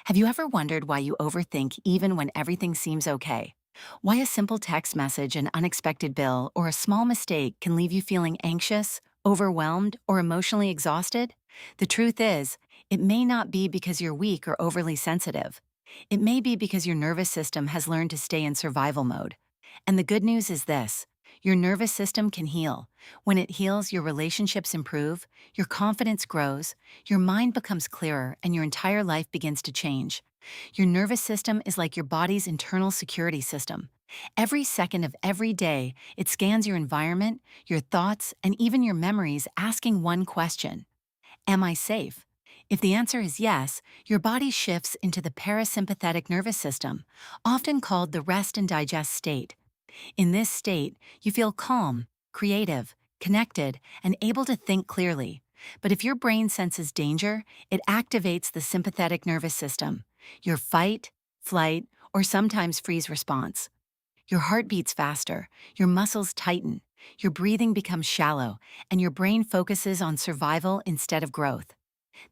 Have you ever wondered why you overthink even when everything seems okay? Why a simple text message, an unexpected bill, or a small mistake can leave you feeling anxious, overwhelmed, or emotionally exhausted? The truth is, it may not be because you're weak or overly sensitive. It may be because your nervous system has learned to stay in survival mode. And the good news is this: your nervous system can heal. When it heals, your relationships improve, your confidence grows, your mind becomes clearer, and your entire life begins to change. Your nervous system is like your body's internal security system. Every second of every day, it scans your environment, your thoughts, and even your memories, asking one question: am I safe? If the answer is yes, your body shifts into the parasympathetic nervous system, often called the rest and digest state. In this state, you feel calm, creative, connected, and able to think clearly. But if your brain senses danger, it activates the sympathetic nervous system, your fight, flight, or sometimes freeze response. Your heart beats faster, your muscles tighten, your breathing becomes shallow, and your brain focuses on survival instead of growth.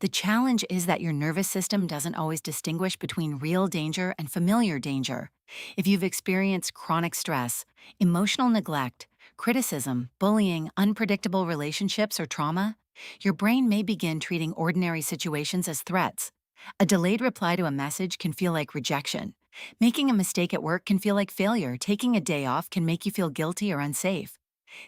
The challenge is that your nervous system doesn't always distinguish between real danger and familiar danger. If you've experienced chronic stress, emotional neglect, criticism, bullying, unpredictable relationships, or trauma, your brain may begin treating ordinary situations as threats. A delayed reply to a message can feel like rejection. Making a mistake at work can feel like failure. Taking a day off can make you feel guilty or unsafe.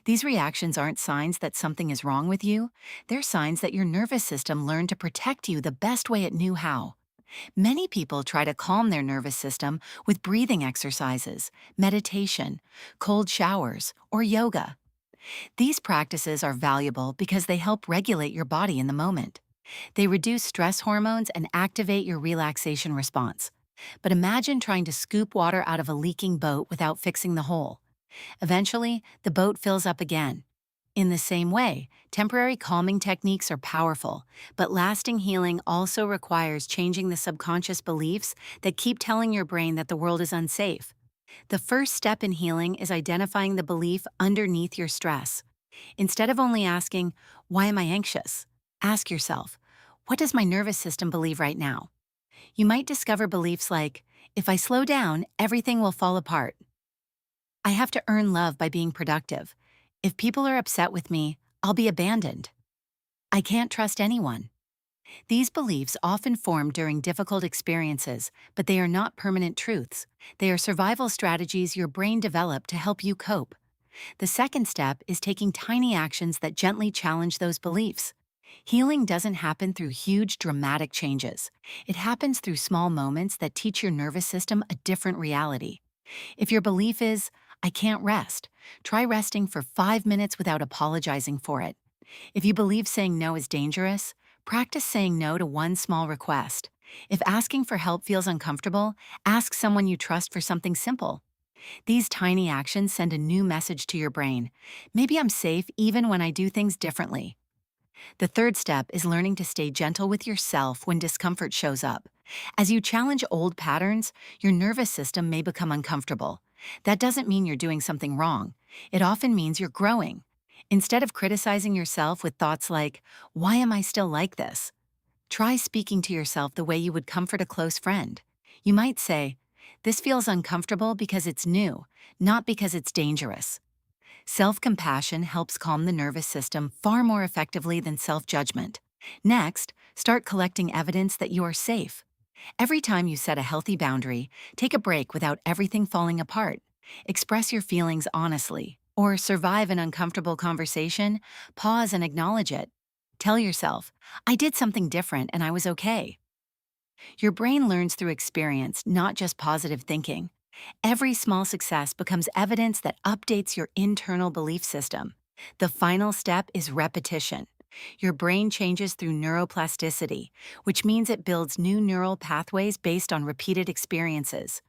These reactions aren't signs that something is wrong with you, they're signs that your nervous system learned to protect you the best way it knew how. Many people try to calm their nervous system with breathing exercises, meditation, cold showers, or yoga. These practices are valuable because they help regulate your body in the moment. They reduce stress hormones and activate your relaxation response. But imagine trying to scoop water out of a leaking boat without fixing the hole. Eventually, the boat fills up again. In the same way, temporary calming techniques are powerful, but lasting healing also requires changing the subconscious beliefs that keep telling your brain that the world is unsafe. The first step in healing is identifying the belief underneath your stress. Instead of only asking, "Why am I anxious?" ask yourself, "What does my nervous system believe right now?" You might discover beliefs like, "If I slow down, everything will fall apart." "I have to earn love by being productive. If people are upset with me, I'll be abandoned. I can't trust anyone." These beliefs often form during difficult experiences, but they are not permanent truths. They are survival strategies your brain developed to help you cope. The second step is taking tiny actions that gently challenge those beliefs. Healing doesn't happen through huge, dramatic changes. It happens through small moments that teach your nervous system a different reality. If your belief is, "I can't rest," try resting for 5 minutes without apologizing for it. If you believe saying no is dangerous, practice saying no to one small request. If asking for help feels uncomfortable, ask someone you trust for something simple. These tiny actions send a new message to your brain. Maybe I'm safe even when I do things differently. The third step is learning to stay gentle with yourself when discomfort shows up. As you challenge old patterns, your nervous system may become uncomfortable. That doesn't mean you're doing something wrong. It often means you're growing. Instead of criticizing yourself with thoughts like, "Why am I still like this?" try speaking to yourself the way you would comfort a close friend. You might say, "This feels uncomfortable because it's new, not because it's dangerous." Self-compassion helps calm the nervous system far more effectively than self-judgment. Next, start collecting evidence that you are safe. Every time you set a healthy boundary, take a break without everything falling apart. Express your feelings honestly, or survive an uncomfortable conversation, pause and acknowledge it. Tell yourself, "I did something different and I was okay." Your brain learns through experience, not just positive thinking. Every small success becomes evidence that updates your internal belief system. The final step is repetition. Your brain changes through neuroplasticity, which means it builds new neural pathways based on repeated experiences.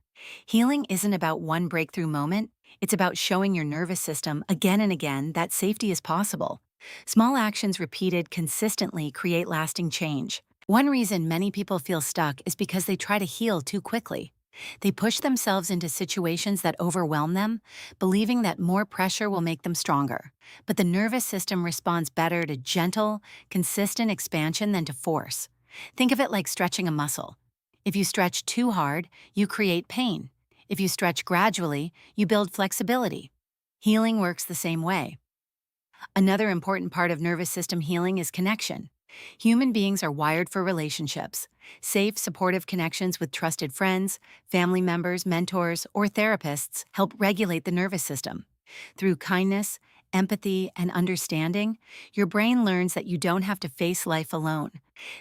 Healing isn't about one breakthrough moment, it's about showing your nervous system again and again that safety is possible. Small actions repeated consistently create lasting change. One reason many people feel stuck is because they try to heal too quickly. They push themselves into situations that overwhelm them, believing that more pressure will make them stronger. But the nervous system responds better to gentle, consistent expansion than to force. Think of it like stretching a muscle. If you stretch too hard, you create pain. If you stretch gradually, you build flexibility. Healing works the same way. Another important part of nervous system healing is connection. Human beings are wired for relationships. Safe, supportive connections with trusted friends, family members, mentors, or therapists help regulate the nervous system. Through kindness, empathy, and understanding, your brain learns that you don't have to face life alone.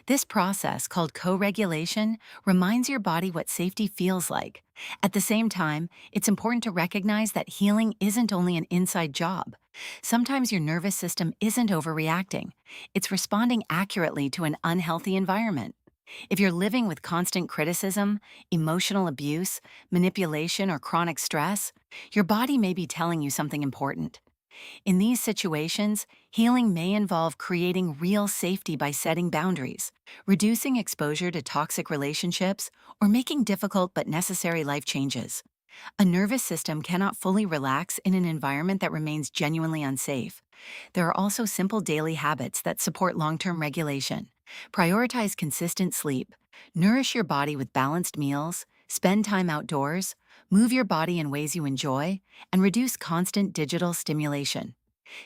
This process, called co-regulation, reminds your body what safety feels like. At the same time, it's important to recognize that healing isn't only an inside job. Sometimes your nervous system isn't overreacting. It's responding accurately to an unhealthy environment. If you're living with constant criticism, emotional abuse, manipulation, or chronic stress, your body may be telling you something important. In these situations, healing may involve creating real safety by setting boundaries, reducing exposure to toxic relationships, or making difficult but necessary life changes. A nervous system cannot fully relax in an environment that remains genuinely unsafe. There are also simple daily habits that support long-term regulation. Prioritize consistent sleep, nourish your body with balanced meals, spend time outdoors, move your body in ways you enjoy, and reduce constant digital stimulation.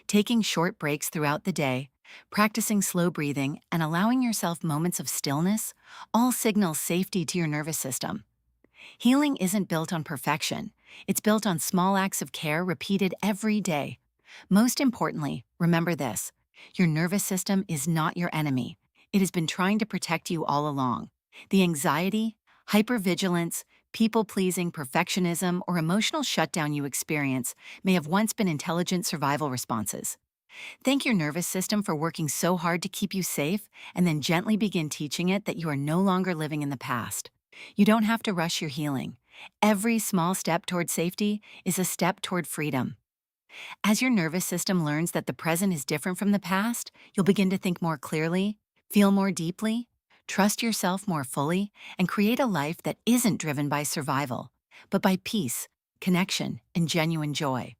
Taking short breaks throughout the day, practicing slow breathing, and allowing yourself moments of stillness all signal safety to your nervous system. Healing isn't built on perfection. It's built on small acts of care repeated every day. Most importantly, remember this: your nervous system is not your enemy. It has been trying to protect you all along. The anxiety, hypervigilance, people-pleasing, perfectionism, or emotional shutdown you experience may have once been intelligent survival responses. Thank your nervous system for working so hard to keep you safe, and then gently begin teaching it that you are no longer living in the past. You don't have to rush your healing. Every small step toward safety is a step toward freedom. As your nervous system learns that the present is different from the past, you'll begin to think more clearly, feel more deeply, trust yourself more fully, and create a life that isn't driven by survival, but by peace, connection, and genuine joy.